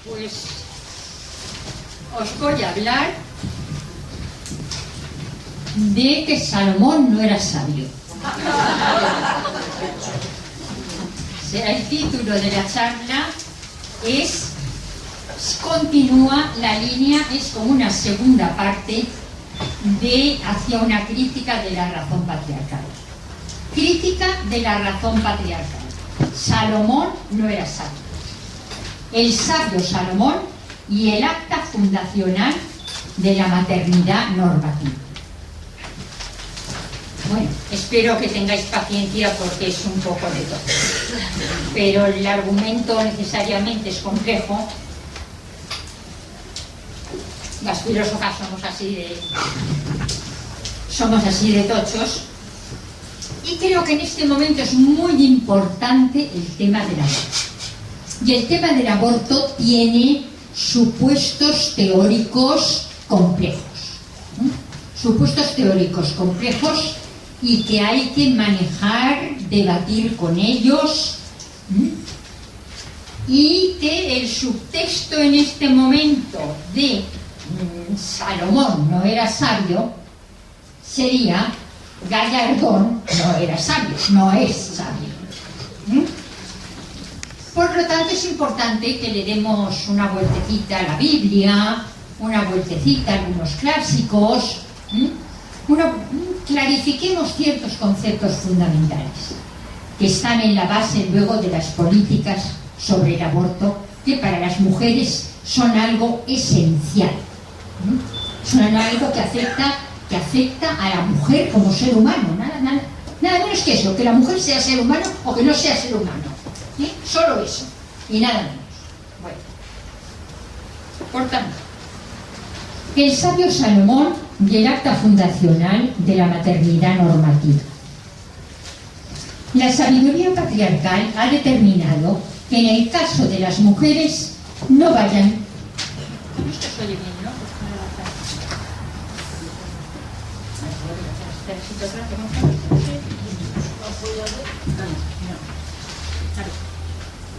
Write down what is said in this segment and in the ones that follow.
Pues os voy a hablar de que Salomón no era sabio. El título de la charla continúa la línea, es como una segunda parte hacia una crítica de la razón patriarcal. Crítica de la razón patriarcal. Salomón no era sabio. El sabio Salomón y el acta fundacional de la maternidad normativa. Bueno, espero que tengáis paciencia porque es un poco de todo. Pero el argumento necesariamente es complejo. Las filósofas somos así de tochos. Y creo que en este momento es muy importante el tema del aborto. Y el tema del aborto tiene supuestos teóricos complejos. Supuestos teóricos complejos y que hay que manejar, debatir con ellos. Y que el subtexto en este momento de Salomón no era sabio sería Gallardón no era sabio, no es sabio. Por lo tanto es importante que le demos una vueltecita a la Biblia, una vueltecita a algunos clásicos, clarifiquemos ciertos conceptos fundamentales que están en la base luego de las políticas sobre el aborto, que para las mujeres son algo esencial. Son algo que afecta a la mujer como ser humano, nada menos que eso, que la mujer sea ser humano o que no sea ser humano. Solo eso, y nada menos. Bueno, por tanto, el sabio Salomón y el acta fundacional de la maternidad normativa. La sabiduría patriarcal ha determinado que en el caso de las mujeres no vayan. Esto se oye bien, ¿no?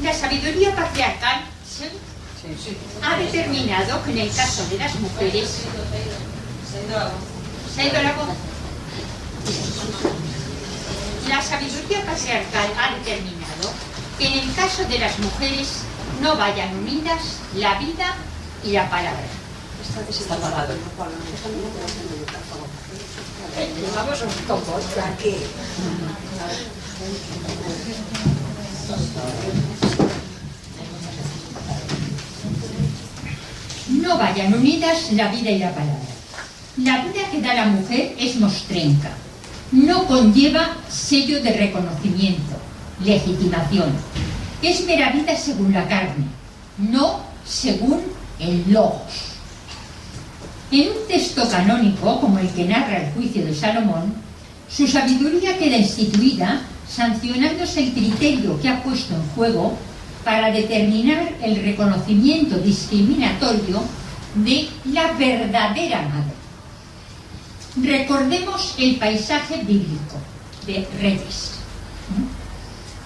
La sabiduría patriarcal ha determinado que en el caso de las mujeres ¿se ha ido la voz? La sabiduría patriarcal ha determinado que en el caso de las mujeres no vayan unidas la vida y la palabra. Está apagado. Vamos un poco. No vayan unidas la vida y la palabra. La vida que da la mujer es mostrenca. No conlleva sello de reconocimiento, legitimación. Es mera vida según la carne, no según el logos. En un texto canónico, como el que narra el juicio de Salomón, su sabiduría queda instituida sancionándose el criterio que ha puesto en juego para determinar el reconocimiento discriminatorio de la verdadera madre. Recordemos el paisaje bíblico de Reyes.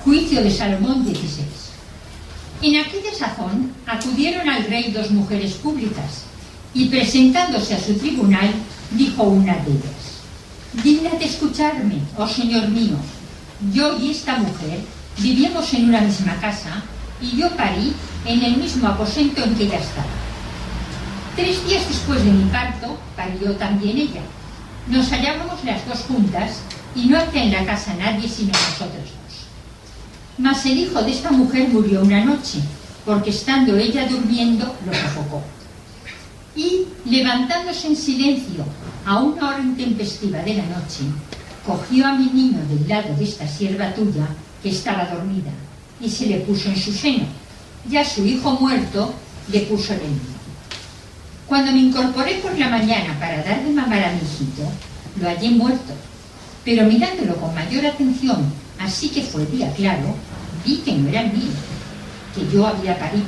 Juicio de Salomón 16. En aquella sazón acudieron al rey dos mujeres públicas y presentándose a su tribunal dijo una de ellas: dígnate escucharme, oh señor mío, yo y esta mujer vivíamos en una misma casa y yo parí en el mismo aposento en que ella estaba. 3 días después de mi parto parió también ella. Nos hallábamos las dos juntas y no había en la casa nadie sino nosotros dos. Mas el hijo de esta mujer murió una noche, porque estando ella durmiendo lo sofocó. Y levantándose en silencio a una hora intempestiva de la noche, cogió a mi niño del lado de esta sierva tuya que estaba dormida y se le puso en su seno, y a su hijo muerto le puso en el mío. Cuando me incorporé por la mañana para dar de mamar a mi hijito, lo hallé muerto, pero mirándolo con mayor atención, así que fue día claro, vi que no era el mío, que yo había parido.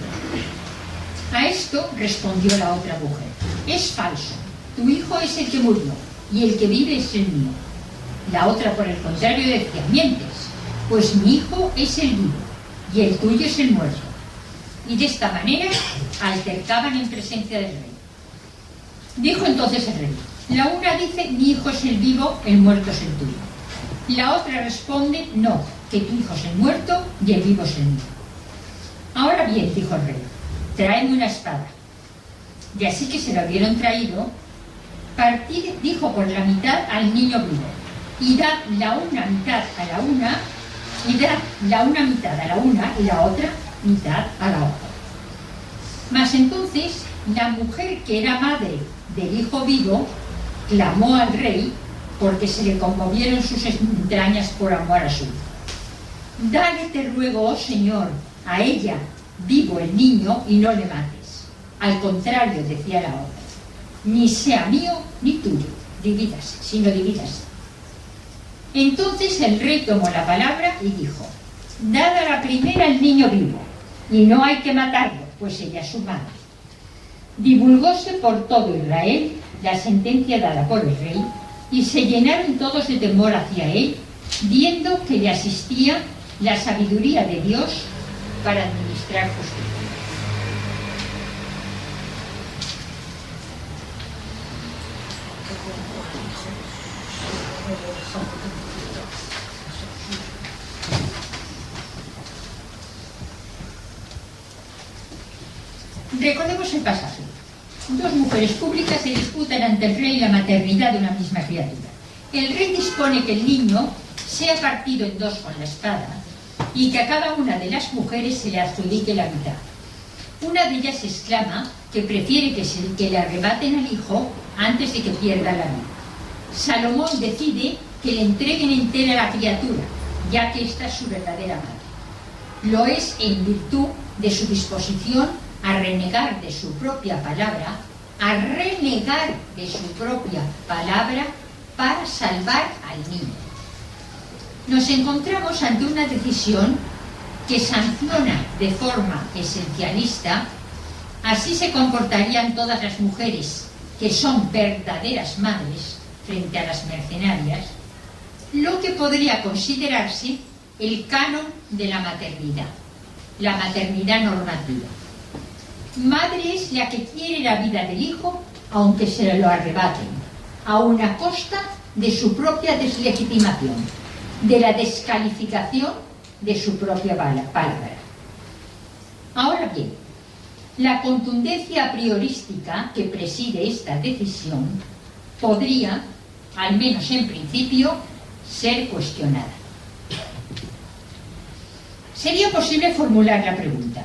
A esto respondió la otra mujer: es falso, tu hijo es el que murió y el que vive es el mío. La otra, por el contrario, decía: mientes, pues mi hijo es el vivo y el tuyo es el muerto. y de esta manera altercaban en presencia del rey. Dijo entonces el rey: la una dice, mi hijo es el vivo, el muerto es el tuyo. La otra responde, no, que tu hijo es el muerto y el vivo es el mío. Ahora bien, dijo el rey, tráeme una espada. Y así que se lo habieron traído, partid, dijo, por la mitad al niño vivo, y dad la una mitad a la una, y dad la una mitad a la una y la otra mitad a la otra. Mas entonces la mujer que era madre del hijo vivo clamó al rey, porque se le conmovieron sus entrañas por amor a su hijo. Dale, te ruego, oh Señor, a ella vivo el niño y no le mates. Al contrario, decía la otra, ni sea mío ni tuyo, divídase, sino divídase. Entonces el rey tomó la palabra y dijo: dad a la primera el niño vivo, y no hay que matarlo, pues ella es su madre. Divulgóse por todo Israel la sentencia dada por el rey, y se llenaron todos de temor hacia él, viendo que le asistía la sabiduría de Dios para administrar justicia. Recordemos el pasaje. Dos mujeres públicas se disputan ante el rey la maternidad de una misma criatura. El rey dispone que el niño sea partido en dos con la espada y que a cada una de las mujeres se le adjudique la mitad. Una de ellas exclama que prefiere que le arrebaten al hijo antes de que pierda la vida. Salomón decide que le entreguen entera la criatura, ya que esta es su verdadera madre. Lo es en virtud de su disposición a renegar de su propia palabra, para salvar al niño. Nos encontramos ante una decisión que sanciona de forma esencialista. Así se comportarían todas las mujeres que son verdaderas madres frente a las mercenarias, lo que podría considerarse el canon de la maternidad normativa. Madre es la que quiere la vida del hijo, aunque se lo arrebaten, a una costa de su propia deslegitimación, de la descalificación de su propia palabra. Ahora bien, la contundencia priorística que preside esta decisión podría, al menos en principio, ser cuestionada. Sería posible formular la pregunta: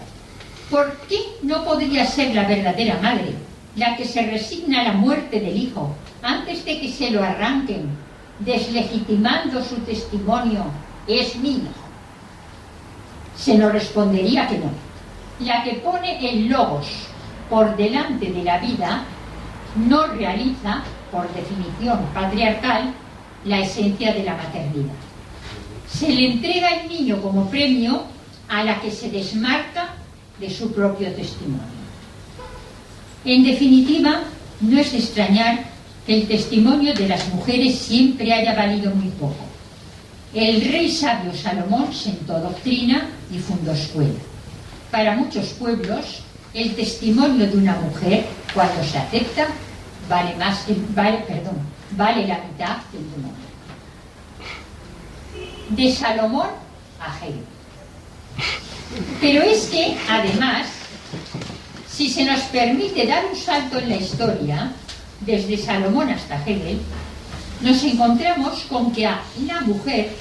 ¿por qué no podría ser la verdadera madre la que se resigna a la muerte del hijo antes de que se lo arranquen, deslegitimando su testimonio, es mi hijo? Se nos respondería que no. La que pone el logos por delante de la vida no realiza, por definición patriarcal, la esencia de la maternidad. Se le entrega el niño como premio a la que se desmarca de su propio testimonio. En definitiva, no es de extrañar que el testimonio de las mujeres siempre haya valido muy poco. El rey sabio Salomón sentó doctrina y fundó escuela. Para muchos pueblos, el testimonio de una mujer, cuando se acepta, vale la mitad que el de un hombre. De Salomón a Hegel. Pero es que, además, si se nos permite dar un salto en la historia, desde Salomón hasta Hegel, nos encontramos con que a la mujer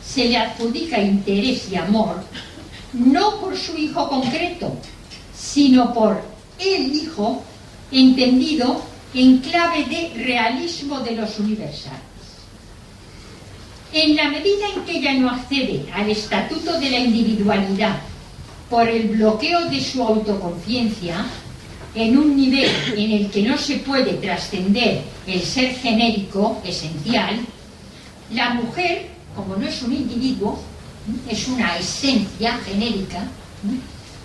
se le adjudica interés y amor no por su hijo concreto, sino por el hijo entendido en clave de realismo de los universales. En la medida en que ella no accede al estatuto de la individualidad por el bloqueo de su autoconciencia, en un nivel en el que no se puede trascender el ser genérico esencial, la mujer, como no es un individuo, es una esencia genérica,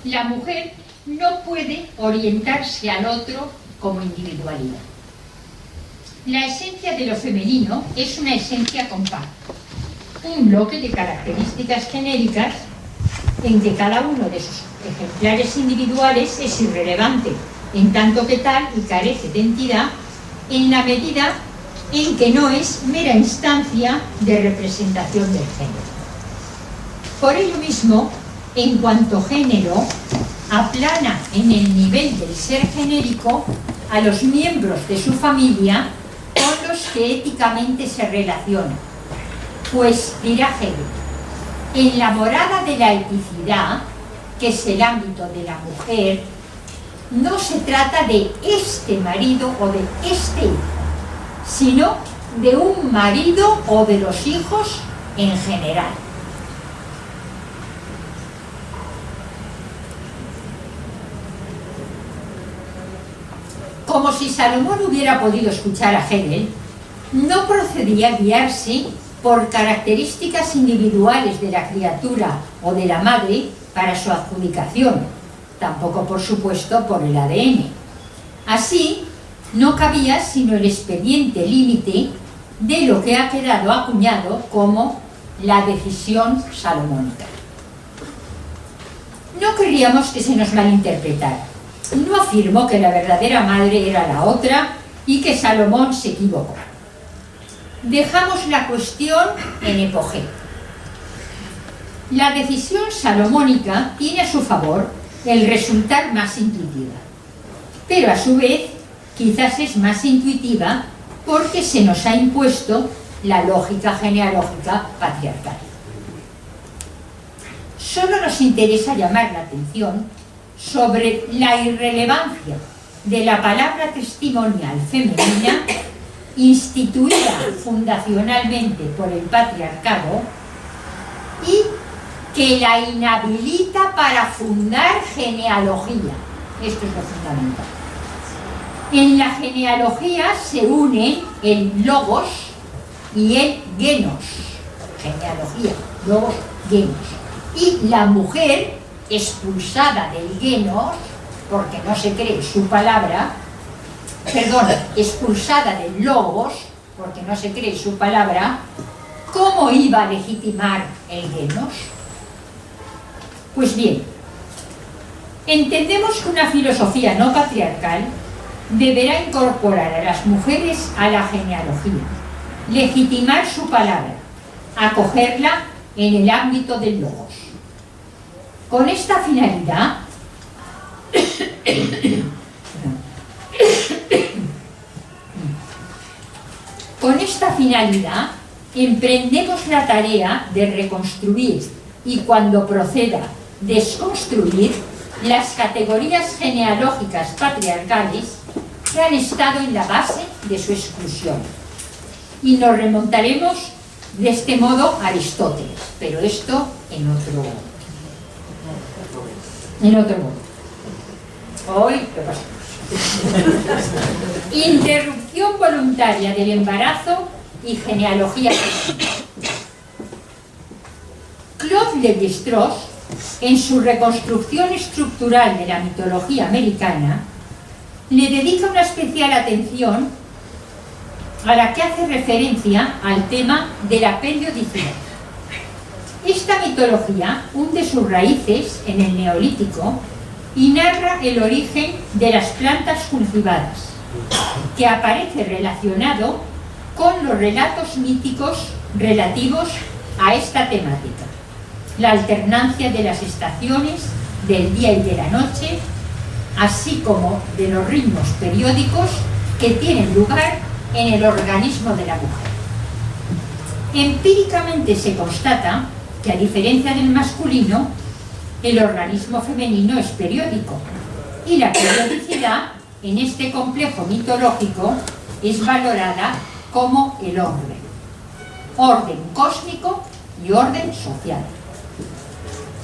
la mujer no puede orientarse al otro como individualidad. La esencia de lo femenino es una esencia compacta, un bloque de características genéricas en que cada uno de sus ejemplares individuales es irrelevante en tanto que tal y carece de entidad en la medida en que no es mera instancia de representación del género. Por ello mismo, en cuanto género, aplana en el nivel del ser genérico a los miembros de su familia con los que éticamente se relaciona. Pues, dirá Hegel, en la morada de la eticidad, que es el ámbito de la mujer, no se trata de este marido o de este hijo, sino de un marido o de los hijos en general. Como si Salomón hubiera podido escuchar a Hegel, no procedía a guiarse por características individuales de la criatura o de la madre para su adjudicación, tampoco por supuesto por el ADN. Así, no cabía sino el expediente límite de lo que ha quedado acuñado como la decisión salomónica. No querríamos que se nos malinterpretara. No afirmo que la verdadera madre era la otra y que Salomón se equivocó. Dejamos la cuestión en epogeo. La decisión salomónica tiene a su favor el resultar más intuitiva, pero a su vez quizás es más intuitiva porque se nos ha impuesto la lógica genealógica patriarcal. Solo nos interesa llamar la atención sobre la irrelevancia de la palabra testimonial femenina instituida fundacionalmente por el patriarcado y que la inhabilita para fundar genealogía. Esto es lo fundamental. En la genealogía se unen el logos y el genos. Genealogía, logos, genos. Y la mujer expulsada del genos, porque no se cree su palabra, expulsada del logos, porque no se cree su palabra, ¿cómo iba a legitimar el genos? Pues bien, entendemos que una filosofía no patriarcal deberá incorporar a las mujeres a la genealogía, legitimar su palabra, acogerla en el ámbito del logos. Con esta finalidad, emprendemos la tarea de reconstruir y, cuando proceda, desconstruir las categorías genealógicas patriarcales que han estado en la base de su exclusión. Y nos remontaremos de este modo a Aristóteles, pero esto en otro modo. Hoy, ¿qué pasa? Interrupción voluntaria del embarazo y genealogía femenina. Claude Lévi-Strauss, en su reconstrucción estructural de la mitología americana, le dedica una especial atención a la que hace referencia al tema de la periodicidad. Esta mitología hunde sus raíces en el Neolítico y narra el origen de las plantas cultivadas, que aparece relacionado con los relatos míticos relativos a esta temática: la alternancia de las estaciones, del día y de la noche, así como de los ritmos periódicos que tienen lugar en el organismo de la mujer. Empíricamente se constata que, a diferencia del masculino, el organismo femenino es periódico, y la periodicidad en este complejo mitológico es valorada como el orden cósmico y orden social.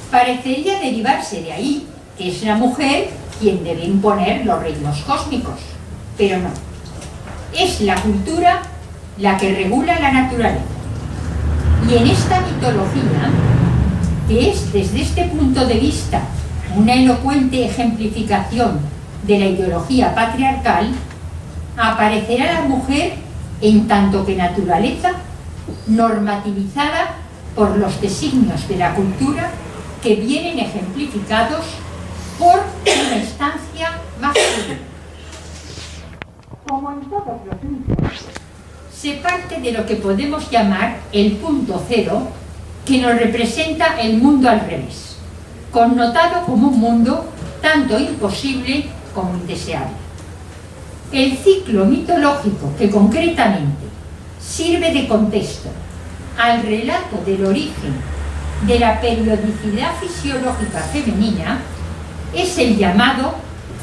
Parecería derivarse de ahí que es la mujer quien debe imponer los ritmos cósmicos, pero no. Es la cultura la que regula la naturaleza. Y en esta mitología, que es desde este punto de vista una elocuente ejemplificación de la ideología patriarcal, aparecerá la mujer en tanto que naturaleza normativizada por los designios de la cultura que vienen ejemplificados por una instancia masculina. Como en todos los mitos, se parte de lo que podemos llamar el punto cero, que nos representa el mundo al revés, connotado como un mundo tanto imposible como indeseable. El ciclo mitológico que concretamente sirve de contexto al relato del origen de la periodicidad fisiológica femenina es el llamado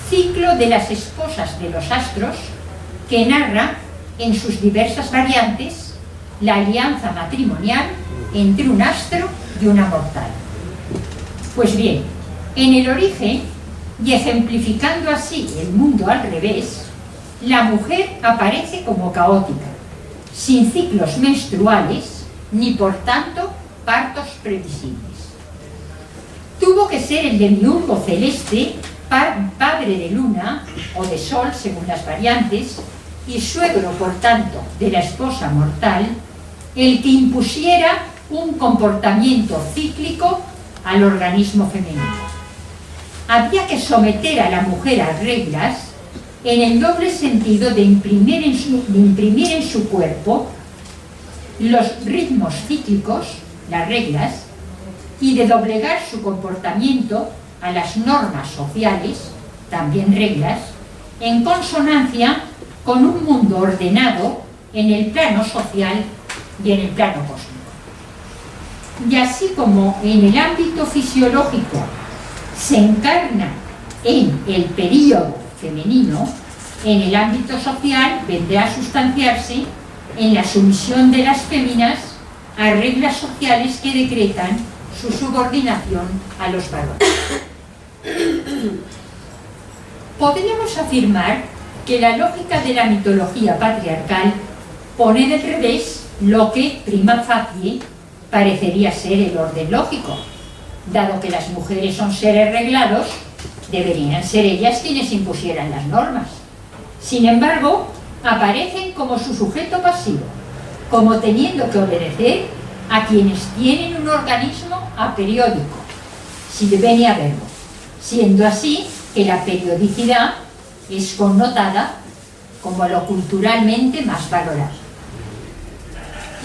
ciclo de las esposas de los astros, que narra en sus diversas variantes la alianza matrimonial entre un astro y una mortal. Pues bien, en el origen, y ejemplificando así el mundo al revés, la mujer aparece como caótica, sin ciclos menstruales, ni por tanto partos previsibles. Tuvo que ser el demiurgo celeste, padre de luna o de sol según las variantes, y suegro por tanto de la esposa mortal, el que impusiera un comportamiento cíclico al organismo femenino. Había que someter a la mujer a reglas en el doble sentido de imprimir en su cuerpo los ritmos cíclicos, las reglas, y de doblegar su comportamiento a las normas sociales, también reglas, en consonancia con un mundo ordenado en el plano social y en el plano cósmico. Y así como en el ámbito fisiológico se encarna en el período femenino, en el ámbito social vendrá a sustanciarse en la sumisión de las féminas a reglas sociales que decretan su subordinación a los varones. Podríamos afirmar que la lógica de la mitología patriarcal pone de revés lo que prima facie parecería ser el orden lógico. Dado que las mujeres son seres reglados, deberían ser ellas quienes impusieran las normas. Sin embargo, aparecen como su sujeto pasivo, como teniendo que obedecer a quienes tienen un organismo aperiódico, si debe ni haberlo, siendo así que la periodicidad es connotada como lo culturalmente más valorado.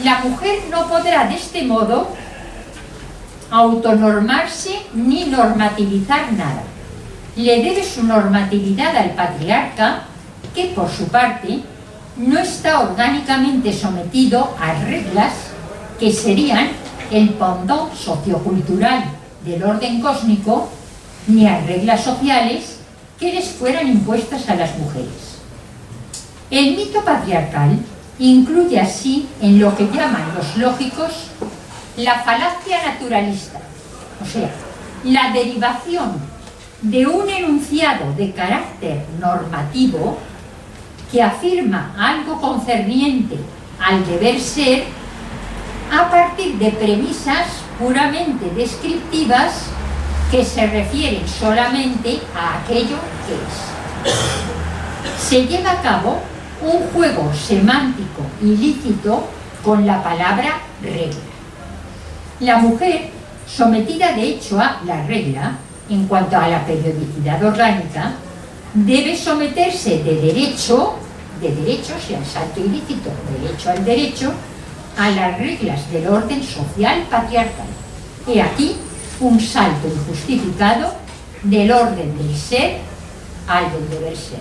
La mujer no podrá de este modo autonormarse ni normativizar nada. Le debe su normatividad al patriarca, que por su parte no está orgánicamente sometido a reglas que serían el pendant sociocultural del orden cósmico, ni a reglas sociales que les fueran impuestas a las mujeres. El mito patriarcal incluye así en lo que llaman los lógicos la falacia naturalista, o sea, la derivación de un enunciado de carácter normativo que afirma algo concerniente al deber ser a partir de premisas puramente descriptivas que se refieren solamente a aquello que es. Se lleva a cabo un juego semántico ilícito con la palabra regla. La mujer, sometida de hecho a la regla, en cuanto a la periodicidad orgánica, debe someterse de derecho, o sea, el salto ilícito, derecho al derecho, a las reglas del orden social patriarcal. He aquí un salto injustificado del orden del ser al del deber ser.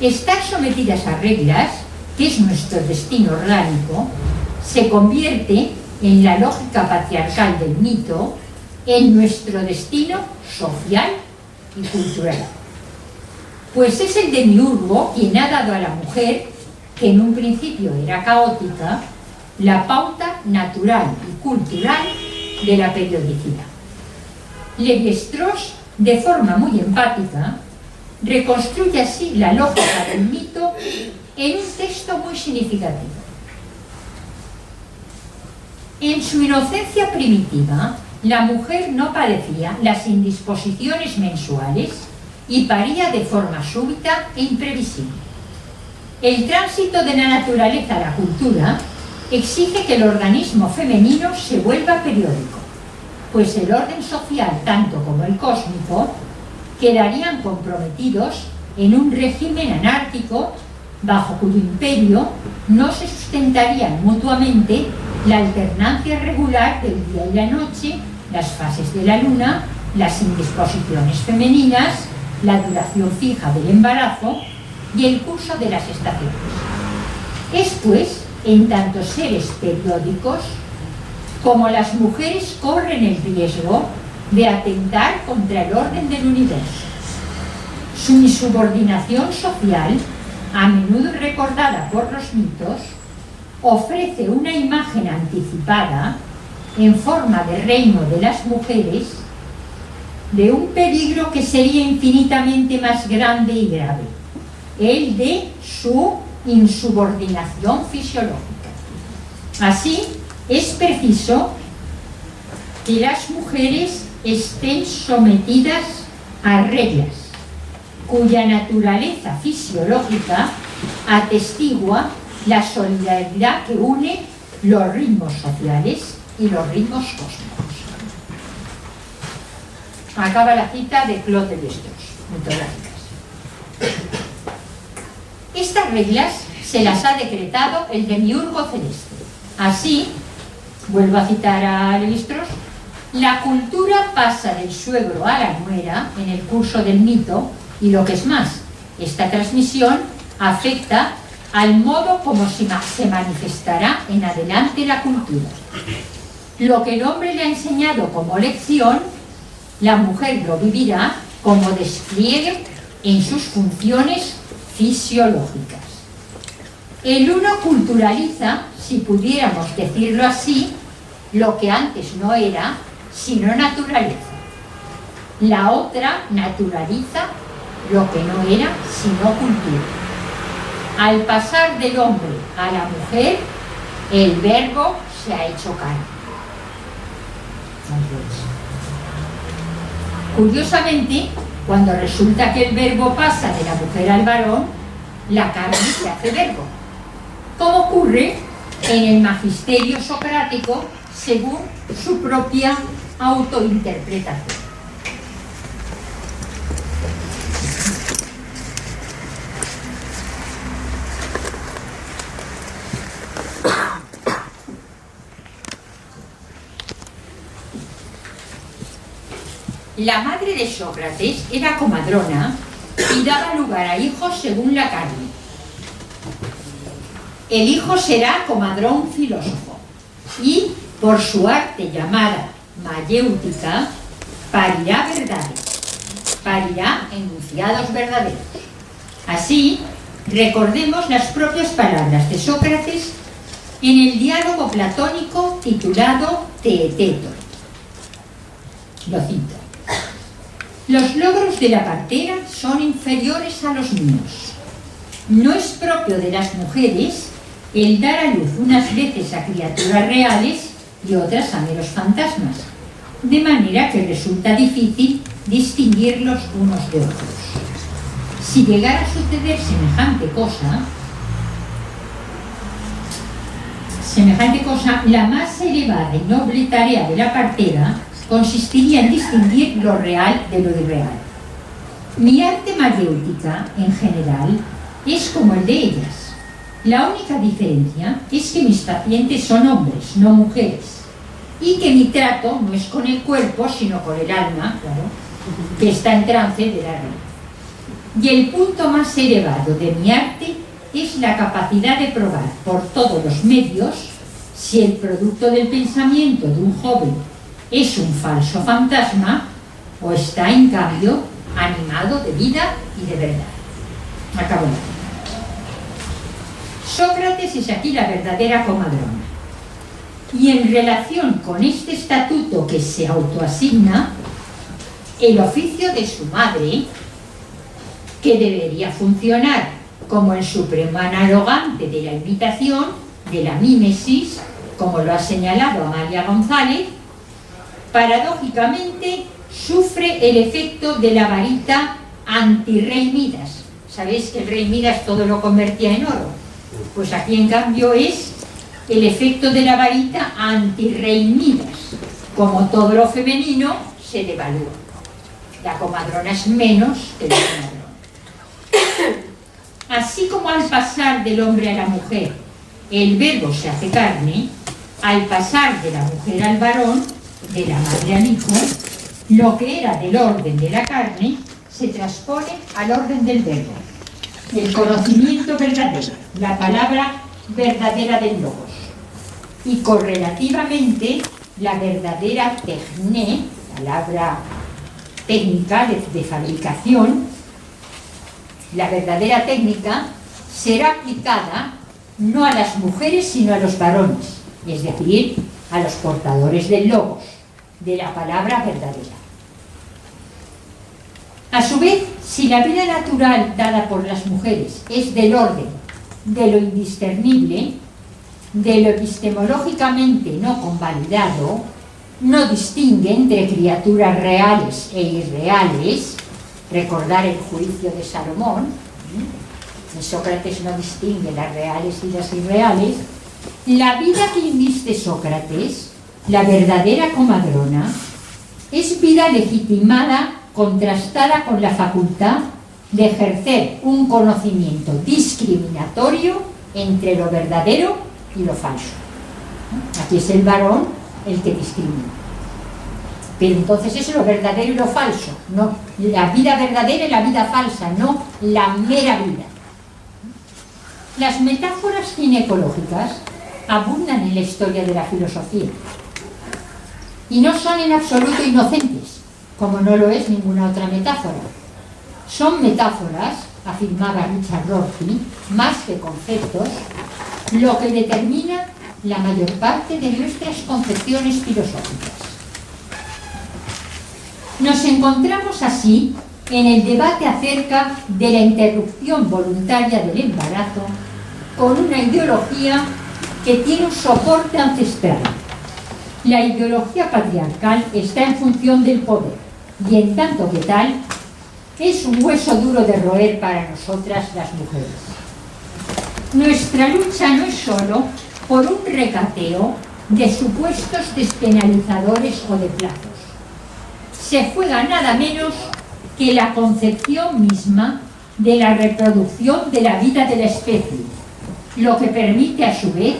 Estar sometidas a reglas, que es nuestro destino orgánico, se convierte en la lógica patriarcal del mito en nuestro destino social y cultural. Pues es el demiurgo quien ha dado a la mujer, que en un principio era caótica, la pauta natural y cultural de la periodicidad. Lévi-Strauss, de forma muy empática, reconstruye así la lógica del mito en un texto muy significativo. En su inocencia primitiva, la mujer no padecía las indisposiciones mensuales y paría de forma súbita e imprevisible. El tránsito de la naturaleza a la cultura exige que el organismo femenino se vuelva periódico. pues el orden social, tanto como el cósmico, quedarían comprometidos en un régimen anárquico bajo cuyo imperio no se sustentarían mutuamente la alternancia regular del día y la noche, las fases de la luna, las indisposiciones femeninas, la duración fija del embarazo y el curso de las estaciones. Es pues, en tanto seres periódicos, como las mujeres corren el riesgo de atentar contra el orden del universo. Su insubordinación social, a menudo recordada por los mitos, ofrece una imagen anticipada, en forma de reino de las mujeres, de un peligro que sería infinitamente más grande y grave, el de su insubordinación fisiológica. Así, es preciso que las mujeres estén sometidas a reglas cuya naturaleza fisiológica atestigua la solidaridad que une los ritmos sociales y los ritmos cósmicos. Acaba la cita de Claude Lévi-Strauss, mitológicas. Estas reglas se las ha decretado el demiurgo celeste. Así, vuelvo a citar a Lévi-Strauss, la cultura pasa del suegro a la nuera en el curso del mito, y lo que es más, esta transmisión afecta al modo como se manifestará en adelante la cultura. Lo que el hombre le ha enseñado como lección, la mujer lo vivirá como despliegue en sus funciones fisiológicas. El uno culturaliza, si pudiéramos decirlo así, lo que antes no era, sino naturaleza. La otra naturaliza lo que no era, sino cultura. Al pasar del hombre a la mujer, el verbo se ha hecho carne. Curiosamente, cuando resulta que el verbo pasa de la mujer al varón, la carne se hace verbo, como ocurre en el magisterio socrático según su propia autointerpretación. La madre de Sócrates era comadrona y daba lugar a hijos según la carne. El hijo será comadrón filósofo y, por su arte llamada mayéutica, parirá verdades, parirá enunciados verdaderos. Así, recordemos las propias palabras de Sócrates en el diálogo platónico titulado Teeteto. Lo cito. Los logros de la partera son inferiores a los míos. No es propio de las mujeres el dar a luz unas veces a criaturas reales y otras a meros fantasmas, de manera que resulta difícil distinguirlos unos de otros. Si llegara a suceder semejante cosa, la más elevada y noble tarea de la partera consistiría en distinguir lo real de lo irreal. Mi arte mayéutica, en general, es como el de ellas. La única diferencia es que mis pacientes son hombres, no mujeres, y que mi trato no es con el cuerpo, sino con el alma, claro, que está en trance de la realidad. Y el punto más elevado de mi arte es la capacidad de probar por todos los medios si el producto del pensamiento de un joven es un falso fantasma o está, en cambio, animado de vida y de verdad. Acabo la cita. Sócrates es aquí la verdadera comadrona. Y en relación con este estatuto que se autoasigna, el oficio de su madre, que debería funcionar como el supremo analogante de la imitación, de la mímesis, como lo ha señalado Amalia González, paradójicamente sufre el efecto de la varita anti-rey Midas. Sabéis que el rey Midas todo lo convertía en oro. Pues aquí en cambio es el efecto de la varita anti-rey Midas, Como todo lo femenino, se devalúa. La comadrona es menos que la comadrona. Así como al pasar del hombre a la mujer, el verbo se hace carne, al pasar de la mujer al varón, de la madre al hijo, lo que era del orden de la carne se transpone al orden del verbo. El conocimiento verdadero, la palabra verdadera del logos. Y correlativamente, la verdadera techné, palabra técnica de fabricación, la verdadera técnica será aplicada no a las mujeres sino a los varones, es decir, a los portadores del logos, de la palabra verdadera. A su vez, si la vida natural dada por las mujeres es del orden de lo indiscernible, de lo epistemológicamente no convalidado, no distingue entre criaturas reales e irreales, recordar el juicio de Salomón, Sócrates no distingue las reales y las irreales, la vida que inviste Sócrates, la verdadera comadrona, es vida legitimada, contrastada con la facultad de ejercer un conocimiento discriminatorio entre lo verdadero y lo falso. Aquí es el varón el que discrimina. Pero entonces es lo verdadero y lo falso, no la vida verdadera y la vida falsa, no la mera vida. Las metáforas ginecológicas abundan en la historia de la filosofía y no son en absoluto inocentes, como no lo es ninguna otra metáfora. Son metáforas, afirmaba Richard Rorty, más que conceptos, lo que determina la mayor parte de nuestras concepciones filosóficas. Nos encontramos así en el debate acerca de la interrupción voluntaria del embarazo con una ideología que tiene un soporte ancestral. La ideología patriarcal está en función del poder y en tanto que tal es un hueso duro de roer para nosotras las mujeres. Nuestra lucha no es solo por un recateo de supuestos despenalizadores o de plazos. Se juega nada menos que la concepción misma de la reproducción de la vida de la especie, lo que permite a su vez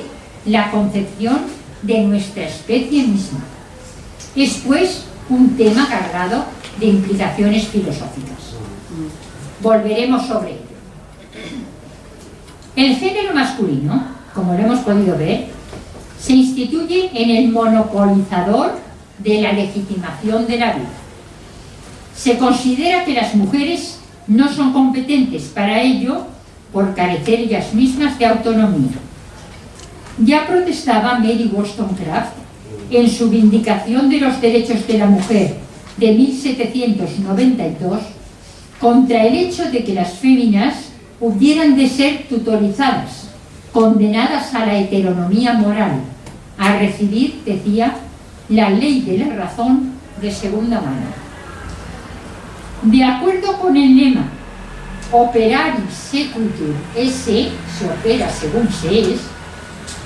la concepción de nuestra especie misma. Es pues un tema cargado de implicaciones filosóficas. Volveremos sobre ello. El género masculino, como lo hemos podido ver, se instituye en el monopolizador de la legitimación de la vida. Se considera que las mujeres no son competentes para ello por carecer ellas mismas de autonomía. Ya protestaba Mary Wollstonecraft en su Vindicación de los Derechos de la Mujer de 1792 contra el hecho de que las féminas hubieran de ser tutorizadas, condenadas a la heteronomía moral, a recibir, decía, la ley de la razón de segunda mano. De acuerdo con el lema operari sequitur esse, se opera según se es,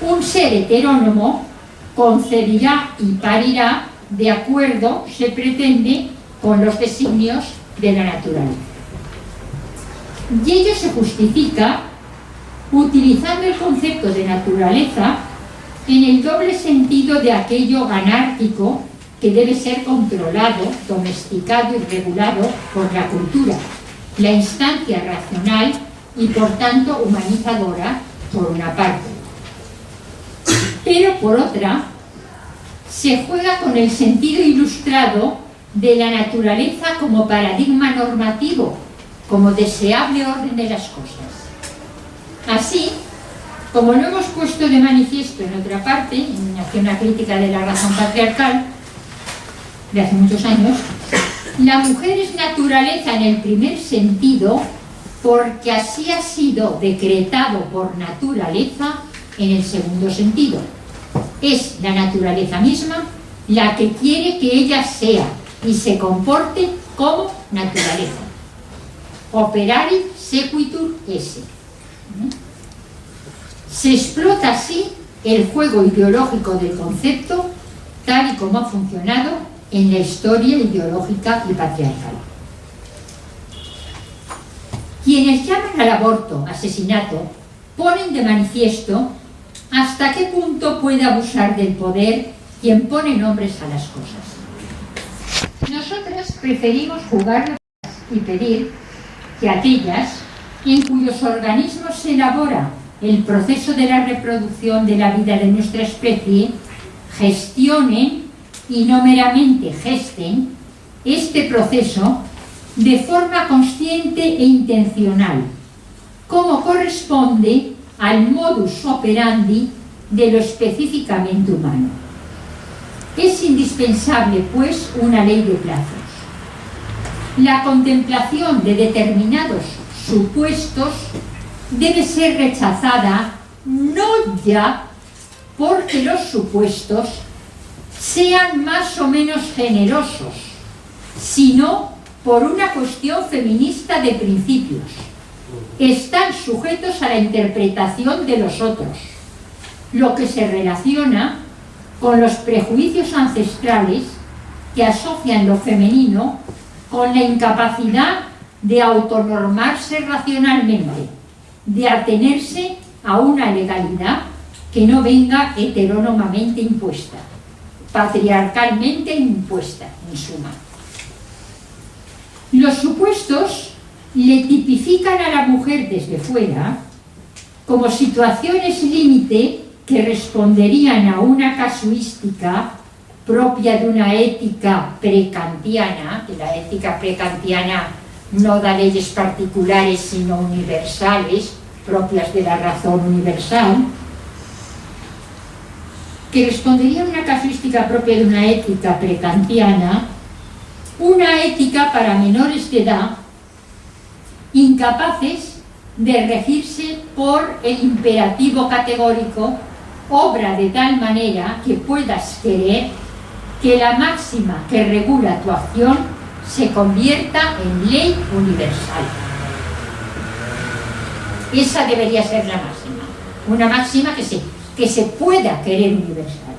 un ser heterónomo concebirá y parirá de acuerdo, se pretende, con los designios de la naturaleza. Y ello se justifica utilizando el concepto de naturaleza en el doble sentido de aquello anárquico que debe ser controlado, domesticado y regulado por la cultura, la instancia racional y por tanto humanizadora por una parte. Pero por otra, se juega con el sentido ilustrado de la naturaleza como paradigma normativo, como deseable orden de las cosas. Así, como lo hemos puesto de manifiesto en otra parte, en una crítica de la razón patriarcal, de hace muchos años, la mujer es naturaleza en el primer sentido porque así ha sido decretado por naturaleza en el segundo sentido. Es la naturaleza misma la que quiere que ella sea y se comporte como naturaleza. Operari sequitur esse. Se explota así el juego ideológico del concepto tal y como ha funcionado en la historia ideológica y patriarcal. Quienes llaman al aborto asesinato ponen de manifiesto hasta qué punto puede abusar del poder quien pone nombres a las cosas. Nosotras preferimos jugar y pedir que aquellas en cuyos organismos se elabora el proceso de la reproducción de la vida de nuestra especie gestionen y no meramente gesten este proceso de forma consciente e intencional, como corresponde al modus operandi de lo específicamente humano. Es indispensable, pues, una ley de plazos. La contemplación de determinados supuestos debe ser rechazada no ya porque los supuestos sean más o menos generosos, sino por una cuestión feminista de principios. Están sujetos a la interpretación de los otros, lo que se relaciona con los prejuicios ancestrales que asocian lo femenino con la incapacidad de autonormarse racionalmente, de atenerse a una legalidad que no venga heterónomamente impuesta, patriarcalmente impuesta, en suma. Los supuestos le tipifican a la mujer desde fuera como situaciones límite que responderían a una casuística propia de una ética prekantiana, que la ética prekantiana no da leyes particulares sino universales, propias de la razón universal, que respondería a una casuística propia de una ética prekantiana, una ética para menores de edad incapaces de regirse por el imperativo categórico, obra de tal manera que puedas querer que la máxima que regula tu acción se convierta en ley universal. Esa debería ser la máxima, una máxima que se pueda querer universal.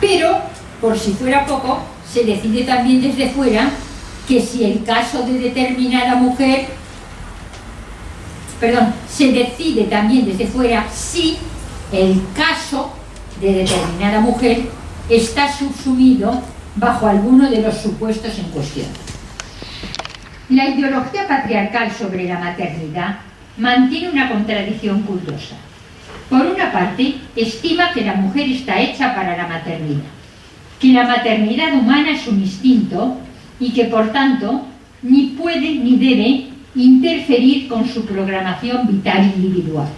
Pero, por si fuera poco, se decide también desde fuera que si el caso de determinada mujer, se decide también desde fuera si el caso de determinada mujer está subsumido bajo alguno de los supuestos en cuestión. La ideología patriarcal sobre la maternidad mantiene una contradicción curiosa. Por una parte, estima que la mujer está hecha para la maternidad, que la maternidad humana es un instinto y que, por tanto, ni puede ni debe interferir con su programación vital individual.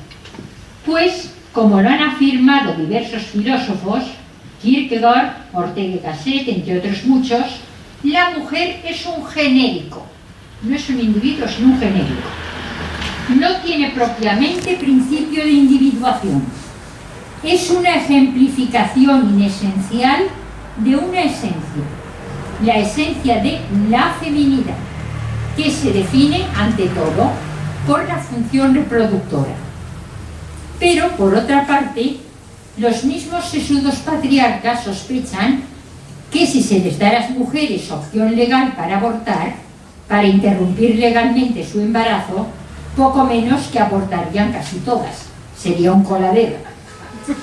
Pues, como lo han afirmado diversos filósofos, Kierkegaard, Ortega y Gasset, entre otros muchos, la mujer es un genérico, no es un individuo, sino un genérico. No tiene propiamente principio de individuación. Es una ejemplificación inesencial de una esencia, la esencia de la feminidad, que se define, ante todo, por la función reproductora. Pero, por otra parte, los mismos sesudos patriarcas sospechan que si se les da a las mujeres opción legal para abortar, para interrumpir legalmente su embarazo, poco menos que abortarían casi todas. Sería un coladero.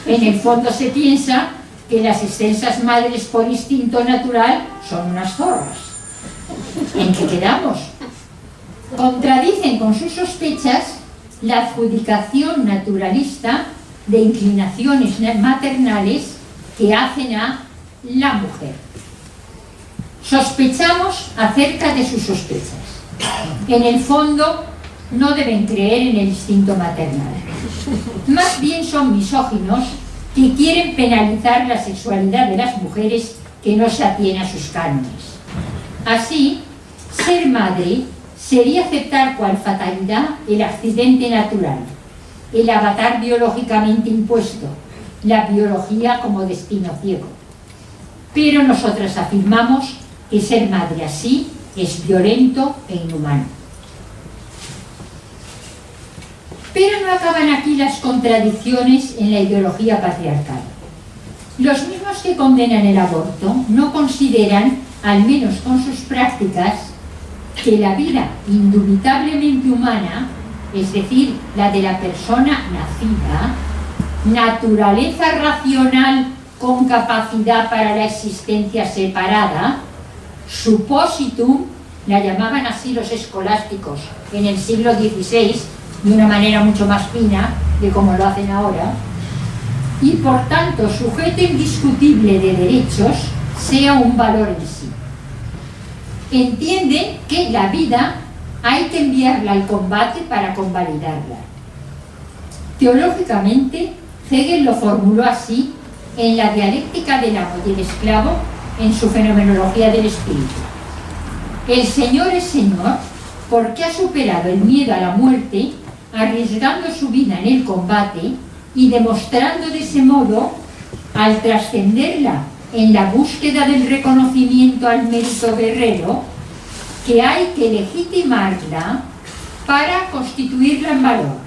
En el fondo se piensa que las extensas madres por instinto natural son unas zorras. ¿En qué quedamos? Contradicen con sus sospechas la adjudicación naturalista de inclinaciones maternales que hacen a la mujer. Sospechamos acerca de sus sospechas. En el fondo, no deben creer en el instinto maternal. Más bien son misóginos que quieren penalizar la sexualidad de las mujeres que no se atiene a sus cánones. Así, ser madre sería aceptar cual fatalidad el accidente natural, el avatar biológicamente impuesto, la biología como destino ciego. Pero nosotras afirmamos que ser madre así es violento e inhumano. Pero no acaban aquí las contradicciones en la ideología patriarcal. Los mismos que condenan el aborto no consideran, al menos con sus prácticas, que la vida indubitablemente humana, es decir, la de la persona nacida, naturaleza racional con capacidad para la existencia separada, suppositum, la llamaban así los escolásticos en el siglo XVI, de una manera mucho más fina de como lo hacen ahora, y por tanto sujeto indiscutible de derechos, sea un valor en sí. Entienden que la vida hay que enviarla al combate para convalidarla. Teológicamente, Hegel lo formuló así en la dialéctica del amo y el esclavo, en su fenomenología del espíritu. El Señor es Señor porque ha superado el miedo a la muerte, arriesgando su vida en el combate y demostrando de ese modo, al trascenderla en la búsqueda del reconocimiento al mérito guerrero, que hay que legitimarla para constituirla en valor.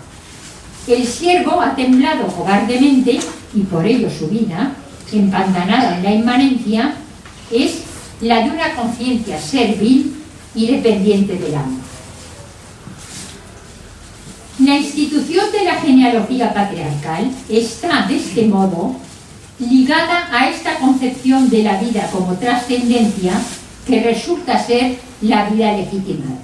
El siervo ha temblado cobardemente, y por ello su vida, empantanada en la inmanencia, es la de una conciencia servil y dependiente del amo. La institución de la genealogía patriarcal está, de este modo, ligada a esta concepción de la vida como trascendencia que resulta ser la vida legitimada.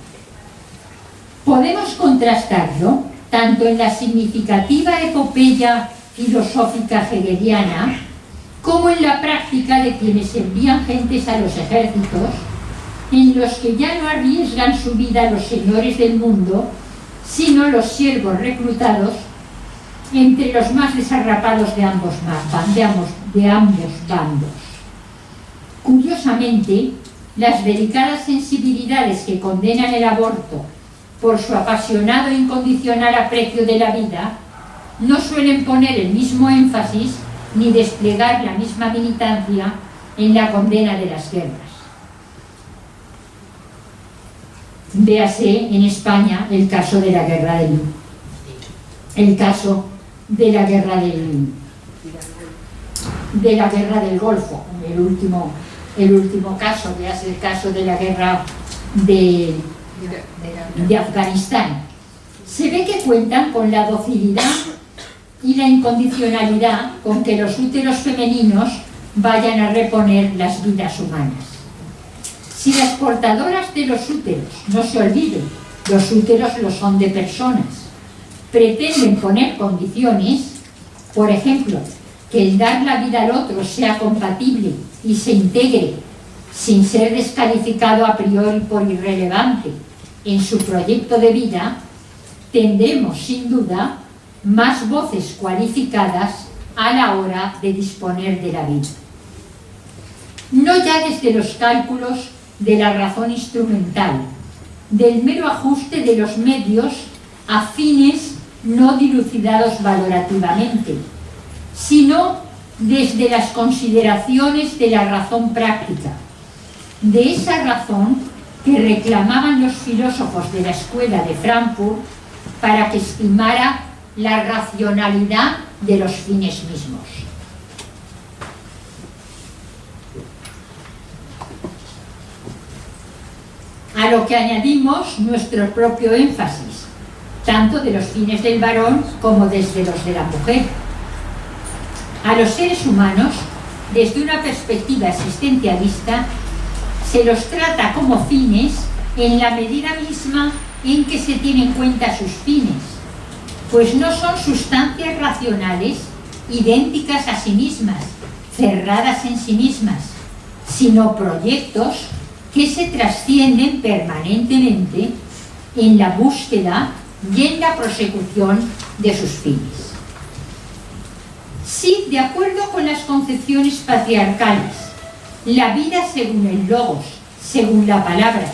Podemos contrastarlo tanto en la significativa epopeya filosófica hegeliana como en la práctica de quienes envían gentes a los ejércitos, en los que ya no arriesgan su vida los señores del mundo, sino los siervos reclutados entre los más desarrapados de ambos bandos. Curiosamente, las delicadas sensibilidades que condenan el aborto por su apasionado e incondicional aprecio de la vida no suelen poner el mismo énfasis ni desplegar la misma militancia en la condena de las guerras. Véase en España el caso de la guerra del Golfo, el último caso, véase el caso de la guerra de Afganistán. Se ve que cuentan con la docilidad y la incondicionalidad con que los úteros femeninos vayan a reponer las vidas humanas. Si las portadoras de los úteros, no se olviden, los úteros lo son de personas, pretenden poner condiciones, por ejemplo, que el dar la vida al otro sea compatible y se integre sin ser descalificado a priori por irrelevante en su proyecto de vida, tendremos sin duda más voces cualificadas a la hora de disponer de la vida. No ya desde los cálculos de la razón instrumental, del mero ajuste de los medios a fines no dilucidados valorativamente, sino desde las consideraciones de la razón práctica, de esa razón que reclamaban los filósofos de la escuela de Frankfurt para que estimara la racionalidad de los fines mismos. A lo que añadimos nuestro propio énfasis, tanto de los fines del varón como desde los de la mujer. A los seres humanos, desde una perspectiva existencialista, se los trata como fines en la medida misma en que se tienen en cuenta sus fines, pues no son sustancias racionales idénticas a sí mismas, cerradas en sí mismas, sino proyectos que se trascienden permanentemente en la búsqueda y en la prosecución de sus fines. Si, de acuerdo con las concepciones patriarcales, la vida según el logos, según la palabra,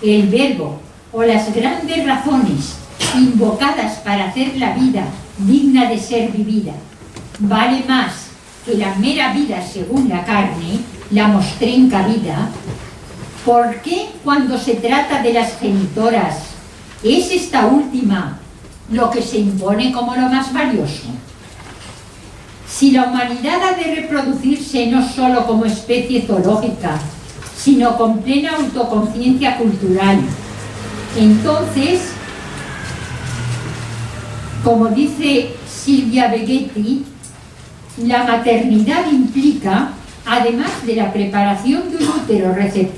el verbo o las grandes razones invocadas para hacer la vida digna de ser vivida, vale más que la mera vida según la carne, la mostrenca vida, ¿por qué cuando se trata de las genitoras es esta última lo que se impone como lo más valioso. Si la humanidad ha de reproducirse no solo como especie zoológica, sino con plena autoconciencia cultural, entonces, como dice Silvia Beghetti, la maternidad implica, además de la preparación de un útero receptivo,